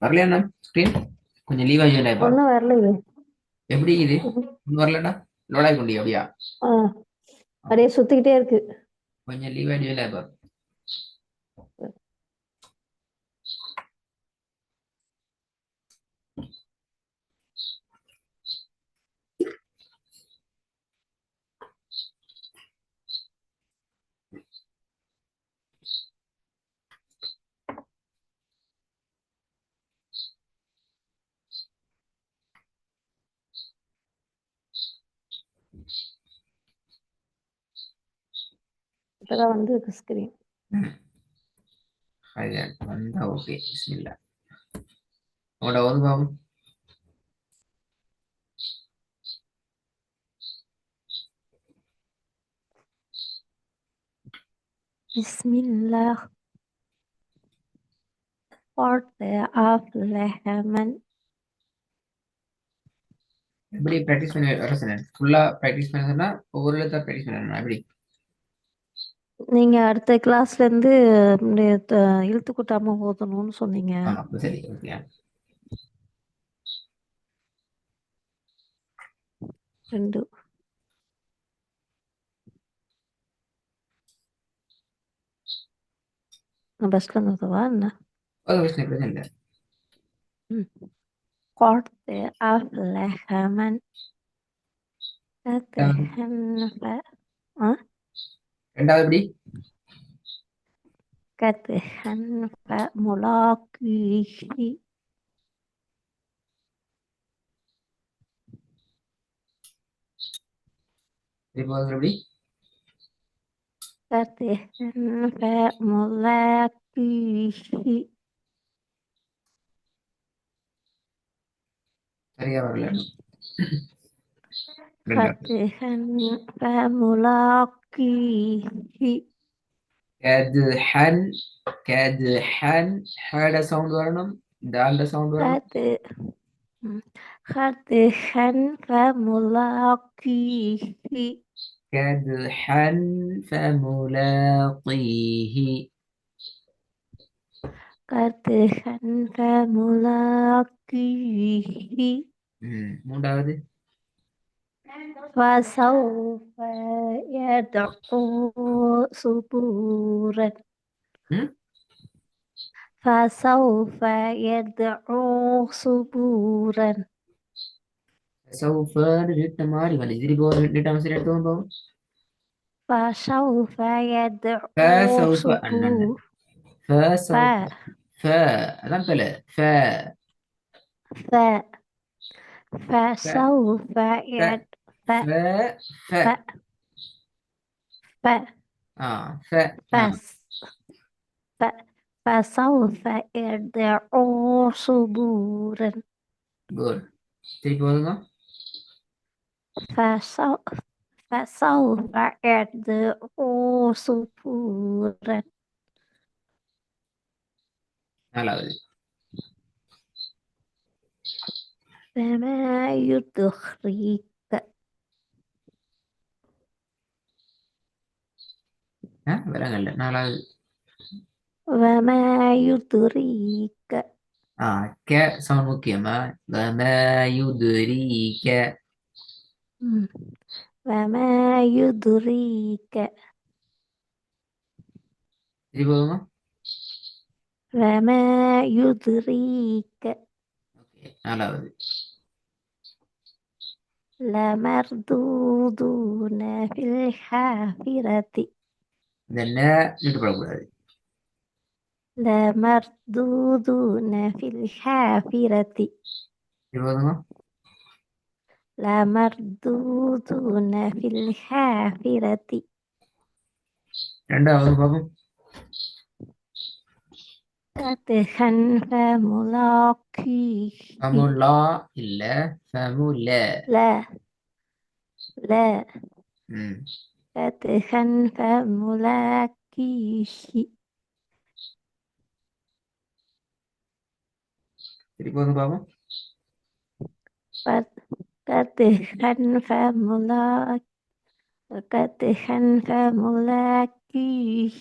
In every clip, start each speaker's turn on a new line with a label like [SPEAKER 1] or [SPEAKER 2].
[SPEAKER 1] வரலையா அண்ணா ஸ்க்ரீன் கொஞ்சம் லீவ் ஆகிட்டேப்பா.
[SPEAKER 2] ஒன்றும் வரலையே.
[SPEAKER 1] எப்படி இது ஒன்றும் வரலடா. லோடாய் கொண்டி அப்படியா?
[SPEAKER 2] ஆ அப்படியே சுத்திக்கிட்டே இருக்கு.
[SPEAKER 1] கொஞ்சம் லீவ் ஆகிட்டே இப்போ.
[SPEAKER 2] இப்பதான் வந்து ஸ்கிரீன்.
[SPEAKER 1] வந்தா ஓகே. பிஸ்மில்லா. உங்களோட வந்து பாவம்.
[SPEAKER 2] பிஸ்மில்லாஹ். قد أفلح من.
[SPEAKER 1] எப்படி ப்ராக்டிஸ் பண்ணி வர சொன்னேன். ஃபுல்லா ப்ராக்டிஸ் பண்ண சொன்னா ஒவ்வொரு எழுத்தா ப்ராக்டிஸ் பண்ணணும். எப்படி
[SPEAKER 2] நீங்க அடுத்த கிளாஸ்ல இருந்து இழுத்து கூட்டாம ஓதணும்னு சொன்னீங்க.
[SPEAKER 1] சரி ஓகே.
[SPEAKER 2] 2 நான் பஸ்ல இருந்ததுவா என்ன?
[SPEAKER 1] பிரச்சனை பிரச்சனை இல்லை.
[SPEAKER 2] قد أفلح من تتهنف.
[SPEAKER 1] ரெண்டாவது எப்படி
[SPEAKER 2] كتهنف ملاقيه.
[SPEAKER 1] எப்படி
[SPEAKER 2] كتهنف ملاقيه.
[SPEAKER 1] சரியா வரல.
[SPEAKER 2] كتهنف ملاقيه.
[SPEAKER 1] كادحن كادحن حاجة சவுண்ட் வரணும். டால்ட சவுண்ட் வரணும்.
[SPEAKER 2] كتهنف ملاقيه.
[SPEAKER 1] كادحن فملاقيه.
[SPEAKER 2] كتهنف ملاقيه.
[SPEAKER 1] மூன்றாவது
[SPEAKER 2] فسوف يدعو ثبورا. فسوف يدعو ثبورا.
[SPEAKER 1] سوف نجد ماري ولا يجري بور نجد مسير توم.
[SPEAKER 2] فسوف يدعو
[SPEAKER 1] فسوف
[SPEAKER 2] ثبورا.
[SPEAKER 1] فسوف لم تلا
[SPEAKER 2] فسوف يدعو
[SPEAKER 1] ف
[SPEAKER 2] فسوف يدعو ثبورا.
[SPEAKER 1] good. تيجي போதுங்க.
[SPEAKER 2] فسوف يدعو ثبورا.
[SPEAKER 1] நாலாவது
[SPEAKER 2] فما يدريك.
[SPEAKER 1] விலங்கல்ல. நாலாவது
[SPEAKER 2] وما يدريك.
[SPEAKER 1] க சவுண்ட் முக்கியமா. وما يدريك.
[SPEAKER 2] وما يدريك.
[SPEAKER 1] تيجي போதுங்க.
[SPEAKER 2] وما يدريك.
[SPEAKER 1] நாலாவது
[SPEAKER 2] لمردودون في الحافرة.
[SPEAKER 1] இந்த ந நிட்டுப்படக்கூடாது.
[SPEAKER 2] لمردودون في الحافرة.
[SPEAKER 1] போதுங்க.
[SPEAKER 2] لمردودون في الحافرة.
[SPEAKER 1] ரெண்டாவது பாப்போம்.
[SPEAKER 2] كتخنف ملاقيه.
[SPEAKER 1] ஃபமுலா இல்ல ஃபமுல.
[SPEAKER 2] لا
[SPEAKER 1] ம்
[SPEAKER 2] كتخنف ملاقيه.
[SPEAKER 1] திருப்பி வந்து பாப்போம்.
[SPEAKER 2] كتخنف فكدحا فملاقيه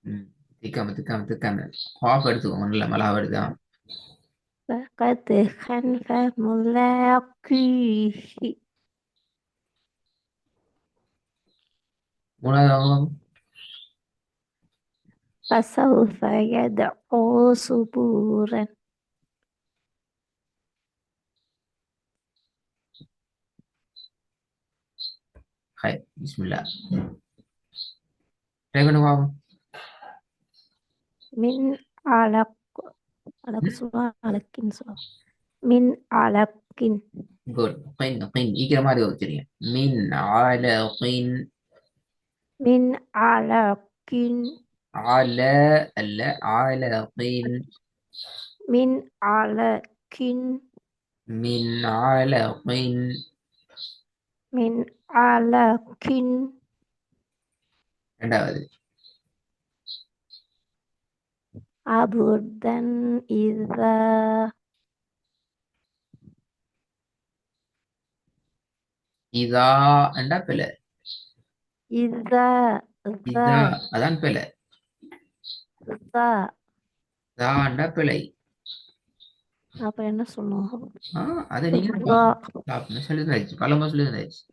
[SPEAKER 1] ம். திக்காம திக்காம திக்காம காஃப் எடுத்துக்கோங்க, நல்ல மழை வருதா.
[SPEAKER 2] فكدحا فملاقيه
[SPEAKER 1] மூணாவது அவங்க
[SPEAKER 2] فسوف يدعو ثبورا
[SPEAKER 1] ஹை பிஸ்மில்லா ட்ரை பண்ணுங்க பாப்போம்.
[SPEAKER 2] من علق علق سوا علق سوا من علق
[SPEAKER 1] குட். قين قين ஈக்கிற மாதிரி வச்சிருங்க. மின் ஆலகின்.
[SPEAKER 2] من علق
[SPEAKER 1] ஆல அல்ல, ஆலகின்.
[SPEAKER 2] من علق
[SPEAKER 1] மின் ஆலகின்.
[SPEAKER 2] من علق
[SPEAKER 1] ரெண்டாவது
[SPEAKER 2] عبدا إذا
[SPEAKER 1] இதா என்றா பிழை.
[SPEAKER 2] إذا ذا
[SPEAKER 1] இதா அதான் பிழை.
[SPEAKER 2] ذا
[SPEAKER 1] தா என்றா பிழை.
[SPEAKER 2] அப்ப என்ன சொன்னோம்
[SPEAKER 1] அதை நீங்க
[SPEAKER 2] ذا
[SPEAKER 1] சொல்லிருந்தாச்சு, பலமா சொல்லிருந்தாச்சு.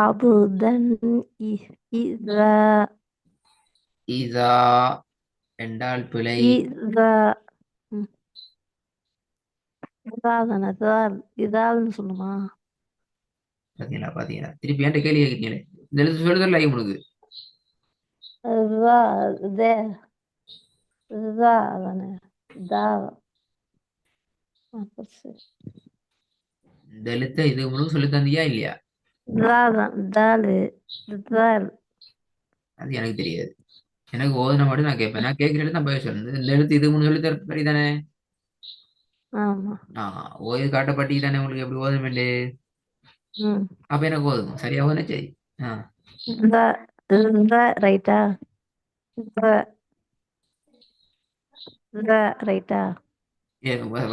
[SPEAKER 2] عبدا إذا
[SPEAKER 1] இதா என்றால் பிழை.
[SPEAKER 2] إذا ம், إذا தானே இதால்னு சொல்லுமா
[SPEAKER 1] பாத்தீங்களா பாத்தீங்களா, திருப்பி என்கிட்ட கேள்வி கேட்கிறீங்களே. இந்த எழுத்து சொல்லுதல் லை உங்களுக்கு.
[SPEAKER 2] ذا ذا ذا தானே தா அப்ப சரி
[SPEAKER 1] இந்த எழுத்தை இது உங்களுக்கு சொல்லி தந்தியா இல்லையா?
[SPEAKER 2] தா தான் தாலு தால்
[SPEAKER 1] அது எனக்கு தெரியாது. எனக்கு ஓதுன மட்டும் நான் கேட்பேன். நான் கேட்கிற எழுத்து நான் போய் சொல்றேன். இந்த எழுத்து இது மூணு சொல்லி தர சரி தானே.
[SPEAKER 2] ஆமா
[SPEAKER 1] ஓய்வு காட்டப்பட்டி தானே உங்களுக்கு எப்படி ஓதும் வேண்டு.
[SPEAKER 2] ம்
[SPEAKER 1] அப்ப எனக்கு ஓதும் சரியா ஓதுனா சரி.
[SPEAKER 2] தா தா ரைட்டா தா தா ரைட்டா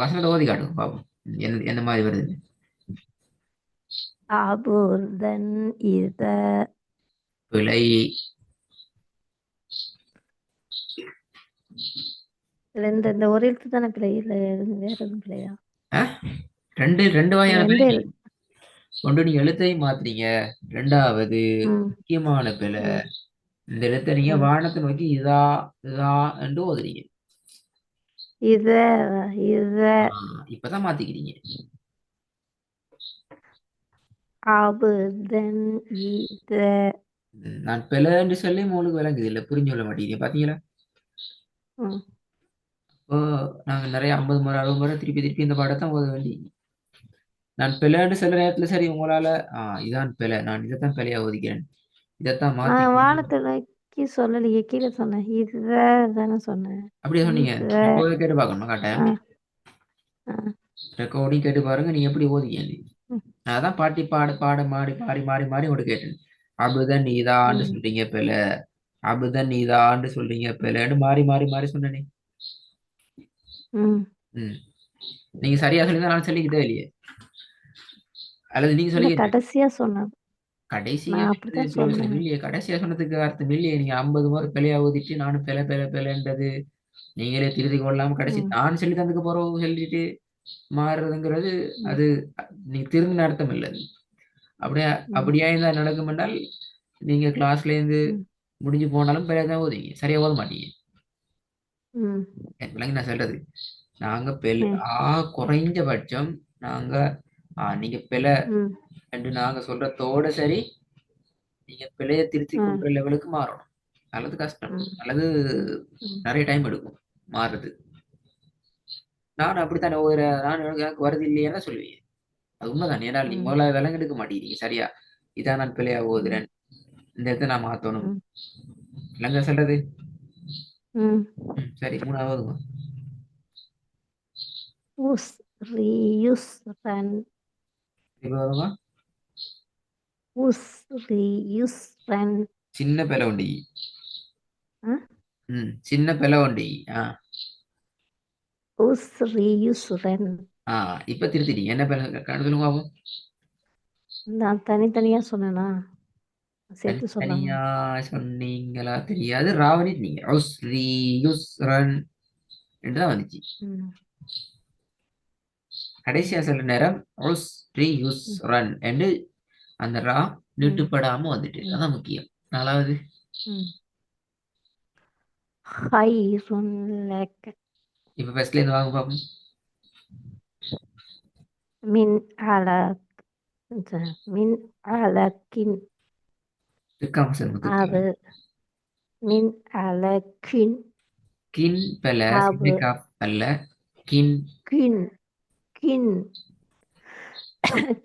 [SPEAKER 1] வசனத்தை ஓதி காட்டும் பாப்போம் என்ன என்ன மாதிரி வருது.
[SPEAKER 2] عبدا إذا
[SPEAKER 1] பிழை.
[SPEAKER 2] இல்ல இந்த ஒரு எழுத்து தானே பிழை இல்ல வேற எதுவும் பிழையா
[SPEAKER 1] ரெண்டு ரெண்டு வகையான
[SPEAKER 2] ரெண்டு
[SPEAKER 1] பிழை. ஒன்று நீங்க எழுத்தை மாத்துறீங்க, ரெண்டாவது
[SPEAKER 2] ம்
[SPEAKER 1] முக்கியமான பிழை.
[SPEAKER 2] ம்
[SPEAKER 1] இந்த எழுத்தை நீங்க
[SPEAKER 2] ம்
[SPEAKER 1] வானத்தை நோக்கி இதா இதா என்று ஓதுறீங்க.
[SPEAKER 2] இத இத
[SPEAKER 1] இப்பதான் மாத்திக்கிறீங்க.
[SPEAKER 2] عبدا إذا
[SPEAKER 1] நான் பிழைன்னு சொல்லி உங்களுக்கு விளங்குது இல்ல, புரிஞ்சு கொள்ள மாட்டேங்கிறீங்க பாத்தீங்களா.
[SPEAKER 2] ம்
[SPEAKER 1] இப்போ நாங்க நிறைய 50 முறை 60 முறை திருப்பி திருப்பி இந்த பாடத்தான் ஓத வேண்டி. நான் பிழைன்னு சில நேரத்துல சரி உங்களால இதான் பிழை, நான் இதைத்தான் பிழையா ஓதிக்கிறேன், இதைத்தான் மாத்தி
[SPEAKER 2] வானத்தை நோக்கி சொல்லலையே கீழே சொன்னேன் இத தானே சொன்னேன்
[SPEAKER 1] அப்படியே சொன்னீங்க.
[SPEAKER 2] இத
[SPEAKER 1] ரெக்கார்டை கேட்டு பார்க்கணும் காட்டேன்.
[SPEAKER 2] ஆ ஆ
[SPEAKER 1] ரெக்கார்டையும் கேட்டு பாருங்க, நீங்க எப்படி ஓதிக்க.
[SPEAKER 2] ம்
[SPEAKER 1] நான் அதான் பாட்டி பாட பாட மாறி மாறி மாறி மாறி உங்கள்கிட்ட கேட்டேன். அபுதன் நீதான்னு
[SPEAKER 2] ம்
[SPEAKER 1] சொல்றீங்க பிழை, அபுதன் நீதான்னு சொல்றீங்க பிழைன்னு மாறி மாறி மாறி சொன்னேனே.
[SPEAKER 2] ம்
[SPEAKER 1] ம் நீங்க சரியா சொல்லிதான் நான் சொல்லிக்கிட்டே இல்லையே, அல்லது நீங்க
[SPEAKER 2] இல்ல
[SPEAKER 1] சொல்லிக்கிட்டே.
[SPEAKER 2] கடைசியா சொன்னேன்
[SPEAKER 1] கடைசியா
[SPEAKER 2] நான்
[SPEAKER 1] சொன்னது
[SPEAKER 2] அப்படித்தான்
[SPEAKER 1] பிரயோஜனம்
[SPEAKER 2] சொன்னேன்
[SPEAKER 1] இல்லையே, கடைசியா சொன்னதுக்கு அர்த்தம் இல்லையே. நீங்க 50 முறை பிழையா ஓதிட்டு நானும் பிழை பிழை பிழைன்றது நீங்களே திருத்தி கொள்ளாம கடைசி
[SPEAKER 2] ம்
[SPEAKER 1] நான் சொல்லி தந்துக்கு போறோம் சொல்லிட்டு மாறுறதுங்கிறது
[SPEAKER 2] ம்
[SPEAKER 1] அது நீ திருந்தின அர்த்தம் இல்லை. அப்படியே
[SPEAKER 2] ம்
[SPEAKER 1] அப்படியா இருந்தா நடக்கும் என்றால் நீங்க கிளாஸ்ல இருந்து
[SPEAKER 2] ம்
[SPEAKER 1] முடிஞ்சு போனாலும் பிழையா தான் ஓதுவீங்க, சரியா ஓத மாட்டீங்க.
[SPEAKER 2] ம்
[SPEAKER 1] எனக்கு விளங்கி நான் சொல்றது. நாங்க பெல்
[SPEAKER 2] ம்
[SPEAKER 1] குறைஞ்சபட்சம் நாங்க நீங்க பிழை
[SPEAKER 2] ம்
[SPEAKER 1] என்று நாங்க சொல்றதோட சரி, நீங்க பிழைய திருத்தி
[SPEAKER 2] ம்
[SPEAKER 1] கொள்ற லெவலுக்கு மாறணும். அல்லது கஷ்டம்,
[SPEAKER 2] ம்
[SPEAKER 1] அல்லது
[SPEAKER 2] ம்
[SPEAKER 1] நிறைய டைம் எடுக்கும் மாறுறது. நான் அப்படித்தானே ஒரு நான் எனக்கு வருது இல்லையா சொல்லுவீங்க. அது உண்மைதான். ஏன்னா நீங்க
[SPEAKER 2] ம்
[SPEAKER 1] முதல்ல விலங்கு எடுக்க மாட்டேங்கிறீங்க சரியா. இதான் நான் பிள்ளையா
[SPEAKER 2] ம்
[SPEAKER 1] ஓதுறேன், இந்த இடத்த நான் மாத்தணும்.
[SPEAKER 2] ம்
[SPEAKER 1] விலங்க சொல்றது.
[SPEAKER 2] ம்
[SPEAKER 1] சரி மூணாவது
[SPEAKER 2] உஸ்ரி யுஸ்ரன்
[SPEAKER 1] இப்ப வருங்க.
[SPEAKER 2] உஸ்ரி யுஸ்ரன்
[SPEAKER 1] சின்ன பிள்ளை உண்டி.
[SPEAKER 2] ஆ
[SPEAKER 1] சின்ன பிள்ளை உண்டி.
[SPEAKER 2] உஸ்ரி யுஸ்ரன்
[SPEAKER 1] இப்ப திருத்திட்டீங்க. என்ன பிள்ளை சொல்லுங்க பாப்போம்.
[SPEAKER 2] நான் தனித்தனியா சொன்னேனா சேர்த்து சொல்லாமா?
[SPEAKER 1] தனித்தனியா சொன்னீங்களா தெரியாது. ராவணி நீங்க உஸ்ரி யுஸ்ரன் என்றுதான் வந்துச்சு.
[SPEAKER 2] ம்
[SPEAKER 1] கடைசியா
[SPEAKER 2] ம்
[SPEAKER 1] சொல்ற நேரம் உஸ்ரி
[SPEAKER 2] ம்
[SPEAKER 1] யுஸ்ரன் என்று அந்த ரா
[SPEAKER 2] ம்
[SPEAKER 1] நீட்டுப்படாம வந்துட்டு,
[SPEAKER 2] ம்
[SPEAKER 1] அதான் முக்கியம். நாலாவது
[SPEAKER 2] ம் ஹைருன் லக்க
[SPEAKER 1] இப்ப ஃபர்ஸ்ட்ல இருந்து வாங்க பார்ப்போம்.
[SPEAKER 2] மின் அல மின் அலக்கின்
[SPEAKER 1] துக்காம சொல்லுங்க துக்கா.
[SPEAKER 2] அது மின் அலக்கின்
[SPEAKER 1] கின் பல
[SPEAKER 2] அபு
[SPEAKER 1] சின்ன அல்ல. கின்
[SPEAKER 2] கின் கின்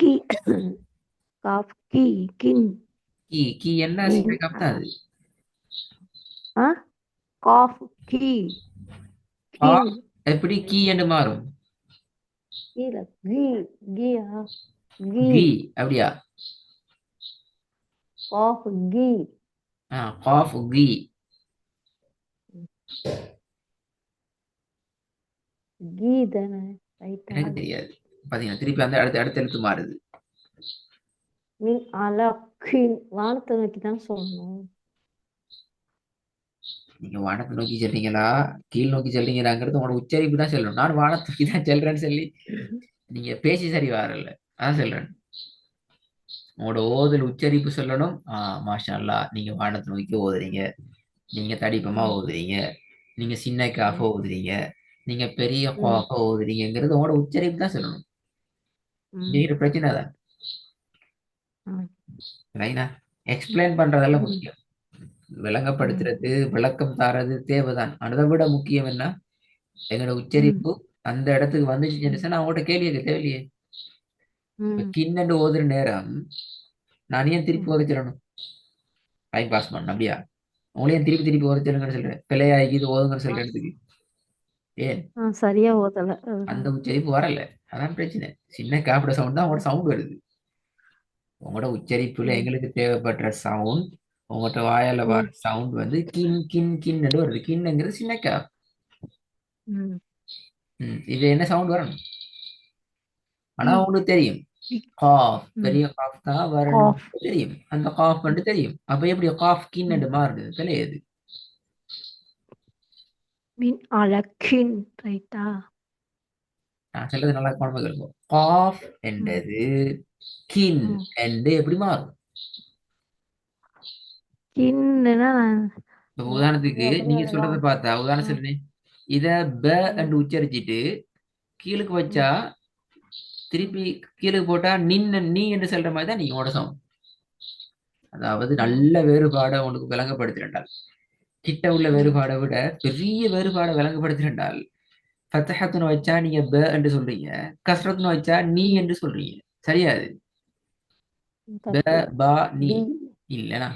[SPEAKER 2] கி காப் கி கின்
[SPEAKER 1] கி கி என்ன
[SPEAKER 2] மின்
[SPEAKER 1] சின்ன தான் அது.
[SPEAKER 2] ஆ காஃப் கி
[SPEAKER 1] ஆ
[SPEAKER 2] கின்
[SPEAKER 1] எப்படி கீ என்று மாறும்?
[SPEAKER 2] கீழ கி கியா கி
[SPEAKER 1] கி அப்படியா?
[SPEAKER 2] காஃப் கி
[SPEAKER 1] காஃப் கி.
[SPEAKER 2] கி தானே ரைட்டா?
[SPEAKER 1] எனக்கு தெரியாது. பாத்தீங்கன்னா திருப்பி அந்த அடுத்த அடுத்த எழுத்து மாறுது.
[SPEAKER 2] மின் அலக்கின் வானத்தை நோக்கி தான் சொல்லணும்.
[SPEAKER 1] நீங்க வானத்தை நோக்கி செல்றீங்களா கீழ் நோக்கி செல்றீங்களாங்கிறது உங்களோட உச்சரிப்பு தான் சொல்லணும். நான் வானத்தை நோக்கி தான் செல்றேன்னு சொல்லி நீங்க பேசி சரி வரல. அதான் சொல்றேன். உங்களோட ஓதல் உச்சரிப்பு சொல்லணும். மாஷா அல்லாஹ் நீங்க வானத்தை நோக்கி ஓதுறீங்க. நீங்க தடிப்பமா
[SPEAKER 2] ம்
[SPEAKER 1] ஓதுறீங்க. நீங்க சின்ன காஃப
[SPEAKER 2] ம்
[SPEAKER 1] ஓதுறீங்க. நீங்க பெரிய
[SPEAKER 2] ம்
[SPEAKER 1] காஃப ஓதுறீங்கிறது உங்களோட உச்சரிப்பு தான் சொல்லணும்.
[SPEAKER 2] ம்
[SPEAKER 1] இங்க பிரச்சனை தான்.
[SPEAKER 2] ம்
[SPEAKER 1] ரைனா எக்ஸ்பிளைன் பண்றதெல்லாம்
[SPEAKER 2] ம்
[SPEAKER 1] முக்கியம்.
[SPEAKER 2] ம்
[SPEAKER 1] விளங்கப்படுத்துறது விளக்கம் தாரது தேவைதான். அதை விட முக்கியம் என்ன? எங்களோட
[SPEAKER 2] ம்
[SPEAKER 1] உச்சரிப்பு அந்த இடத்துக்கு வந்துச்சுன்னு சொன்னா அவங்கள்ட்ட கேள்வி கேட்க தேவையில்லையே. இப்ப
[SPEAKER 2] ம்
[SPEAKER 1] கிண்ணண்டு ஓதுற நேரம் நான் ஏன் திருப்பி
[SPEAKER 2] ம்
[SPEAKER 1] ஓத சொல்லணும்? டைம் பாஸ் பண்ணணும் அப்படியா? உங்களையும் திருப்பி திருப்பி ஓத சொல்லுங்கன்னு சொல்றேன். பிள்ளையாகி இது ஓதுங்கன்னு
[SPEAKER 2] ஆ
[SPEAKER 1] சொல்ற இடத்துக்கு ஏன்
[SPEAKER 2] சரியா ஓதல
[SPEAKER 1] அந்த
[SPEAKER 2] அதுதான்.
[SPEAKER 1] உச்சரிப்பு வரல? அதான் பிரச்சனை. சின்ன காப்பிட சவுண்ட் தான் உங்களோட சவுண்ட் வருது. உங்களோட உச்சரிப்புல
[SPEAKER 2] ம்
[SPEAKER 1] எங்களுக்கு தேவைப்படுற சவுண்ட் உங்கள்கிட்ட வாயால வர
[SPEAKER 2] ம்
[SPEAKER 1] சவுண்ட் வந்து கின் கின் கின் வருது. கின்னுங்கிறது சின்ன காப்.
[SPEAKER 2] ம்
[SPEAKER 1] இது என்ன சவுண்ட் வரணும்? ஆனா
[SPEAKER 2] ம்
[SPEAKER 1] உங்களுக்கு தெரியும் காஃப்
[SPEAKER 2] ம்
[SPEAKER 1] பெரிய காஃப் தான் வரணும்
[SPEAKER 2] காஃப்
[SPEAKER 1] தெரியும். அந்த காஃப் வந்து தெரியும். அப்ப எப்படி காஃப்
[SPEAKER 2] ம்
[SPEAKER 1] கின்னு மாறுது தெரியாது.
[SPEAKER 2] மின் அலக்கின் ரைட்டா?
[SPEAKER 1] நான் சொல்றது நல்லா கவனமாக இருக்கும். காஃப்
[SPEAKER 2] ம்
[SPEAKER 1] என்றது கின்
[SPEAKER 2] ம்
[SPEAKER 1] என்று எப்படி மாறும்?
[SPEAKER 2] கின்னுனா
[SPEAKER 1] இப்ப
[SPEAKER 2] அது
[SPEAKER 1] உதாரணத்துக்கு
[SPEAKER 2] அப்படியே
[SPEAKER 1] நீங்க சொல்றத
[SPEAKER 2] எழுதலாம்.
[SPEAKER 1] பார்த்தா உதாரணம்
[SPEAKER 2] ம்
[SPEAKER 1] சொல்லுங்க. இத ப
[SPEAKER 2] ம்
[SPEAKER 1] என்று உச்சரிச்சிட்டு கீழுக்கு வச்சா
[SPEAKER 2] ம் ம்
[SPEAKER 1] திருப்பி கீழுக்கு போட்டா நின்னு நீ என்று சொல்ற மாதிரி தான் நீங்க ஓட சவுண்ட். அதாவது
[SPEAKER 2] ம்
[SPEAKER 1] நல்ல வேறுபாடை உனக்கு விளங்கப்படுத்தினால் கிட்ட உள்ள
[SPEAKER 2] ம்
[SPEAKER 1] வேறுபாடை விட பெரிய வேறுபாடை விளங்கப்படுத்தினால் ஃபத்தஹத்துன்னு வச்சா நீங்க ப என்று சொல்றீங்க. கஸ்ரத்துன்னு வச்சா நீ
[SPEAKER 2] ம்
[SPEAKER 1] என்று சொல்றீங்க. சரியா அது? ப
[SPEAKER 2] தப்பு.
[SPEAKER 1] பா நீ
[SPEAKER 2] பி
[SPEAKER 1] இல்லனா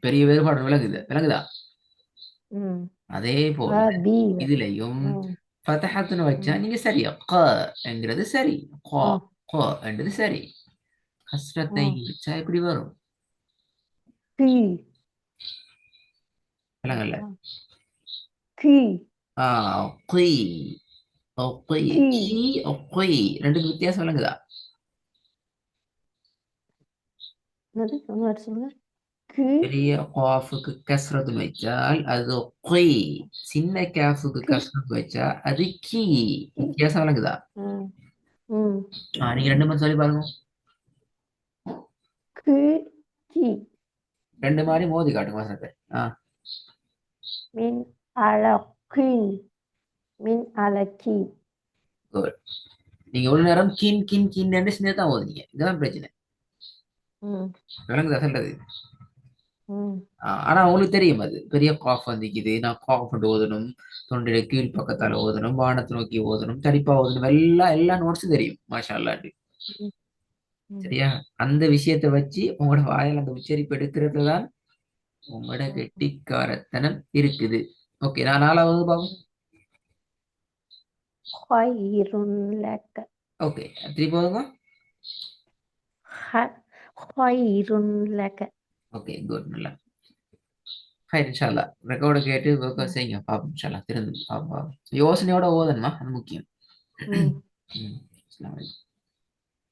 [SPEAKER 1] பெரிய வேறுபாடு விளங்குது விளங்குதா?
[SPEAKER 2] ம்
[SPEAKER 1] அதே போல
[SPEAKER 2] பி
[SPEAKER 1] இதுலயும்
[SPEAKER 2] ம்
[SPEAKER 1] ஃபதஹத்துன்னு வச்சா
[SPEAKER 2] ம்
[SPEAKER 1] நீங்க சரியா க என்கிறது சரி. கா
[SPEAKER 2] ம்
[SPEAKER 1] க என்றது சரி. கஸ்ரத்தை
[SPEAKER 2] ம்
[SPEAKER 1] வச்சா எப்படி வரும்?
[SPEAKER 2] கி
[SPEAKER 1] விளங்கல?
[SPEAKER 2] ரைட்டா? கி
[SPEAKER 1] ஆ குய் குய்
[SPEAKER 2] கி
[SPEAKER 1] கி குய் ரெண்டுக்கு வித்தியாசம் விளங்குதா?
[SPEAKER 2] என்னது இன்னொரு சொல்லுங்க. கி
[SPEAKER 1] பெரிய காஃபுக்கு கஸ்ரத்துன்னு வச்சால் அது குய். சின்ன காஃபுக்கு
[SPEAKER 2] கி
[SPEAKER 1] கஸ்ரத்து வச்சா அது கீ.
[SPEAKER 2] கி
[SPEAKER 1] வித்தியாசம் விளங்குதா?
[SPEAKER 2] ம் ம்
[SPEAKER 1] நீங்க ரெண்டு மாதிரி சொல்லி பாருங்க.
[SPEAKER 2] கி கி
[SPEAKER 1] ரெண்டு மாதிரி மோதி காட்டுங்க வசனத்தை. ஆ
[SPEAKER 2] மின் அலக்கின் மின் அலக்கி
[SPEAKER 1] good. நீங்க ஒரு நேரம் கின் கின் கின் சின்ன தான் ஓதுனீங்க. இதுதான் பிரச்சனை.
[SPEAKER 2] ம்
[SPEAKER 1] விளங்குதா சொல்றது?
[SPEAKER 2] ம்
[SPEAKER 1] ஆனா உங்களுக்கு தெரியும் அது பெரிய காஃப் வந்துக்குது. நான் காஃப் ஓதணும், தொண்டையில கீழ் பக்கத்தால ஓதணும், வானத்தை நோக்கி ஓதணும், தடிப்பா ஓதணும், எல்லா நோட்ஸும் தெரியும். மாஷா அல்லாண்டு.
[SPEAKER 2] ம் ம்
[SPEAKER 1] சரியா? அந்த விஷயத்தை வச்சு உங்களோட வாயில அந்த உச்சரிப்பு எடுக்கிறது தான் உங்களோட
[SPEAKER 2] ம்
[SPEAKER 1] கெட்டிக்காரத்தனம் இருக்குது. ஓகே நான் நாலாவது பாவம்.
[SPEAKER 2] ஹைருன் லக்க
[SPEAKER 1] ஓகே திருப்பி போதுங்க.
[SPEAKER 2] ஹைருன் லக்க
[SPEAKER 1] ஓகே குட் நல்லா. ஹாய் இன்ஷால்லா ரெக்கார்டை கேட்டு ஒர்க்
[SPEAKER 2] ம்
[SPEAKER 1] செய்யுங்க பாப்போம். இன்ஷால்லா திறந்து பாப்போம். யோசனையோட ஓதணுமா அது முக்கியம்.
[SPEAKER 2] ம்
[SPEAKER 1] ம். அஸ்ஸலாமு அலைக்கும்.